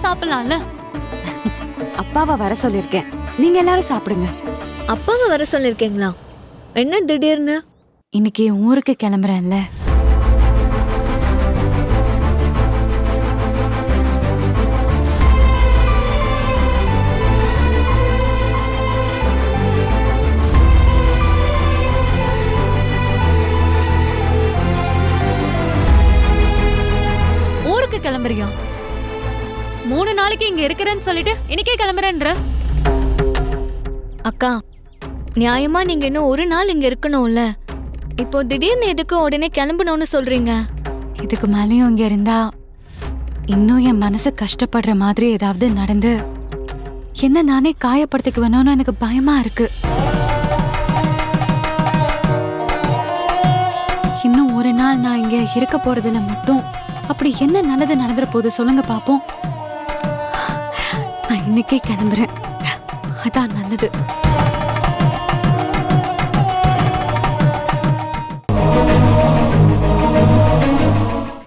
சாப்பிடலாம்ல. அப்பாவை வர சொல்லிருக்கேன், நீங்க எல்லாரும் சாப்பிடுங்க. அப்பாவை வர சொல்லிருக்கீங்களா? என்ன திடீர்னு? இன்னைக்கு ஊருக்கு கிளம்புறேன்ல. ஊருக்கு கிளம்புறியா? 3 நாளைக்கு இங்க இருக்கிறேன்னு சொல்லிட்டு இன்னைக்கே கிளம்புறேன்ற. அக்கா, நியாயமா நீங்க இன்னும் ஒரு நாள் இங்க இருக்கணும்ல. இப்போ திடீர்னு எதுக்கு உடனே கிளம்பணும்னு சொல்றீங்க? இதுக்கு மேலேயும் இங்க இருந்தா இன்னும் என் மனசு கஷ்டப்படுற மாதிரி ஏதாவது நடந்து என்ன நானே காயப்படுத்திக்குவேணும்னு எனக்கு பயமா இருக்கு. இன்னும் ஒரு நாள் நான் இங்க இருக்க போறதுல மட்டும் அப்படி என்ன நல்லது நடந்துற போது சொல்லுங்க பாப்போம். நான் இன்னைக்கே கிளம்புறேன், அதான் நல்லது.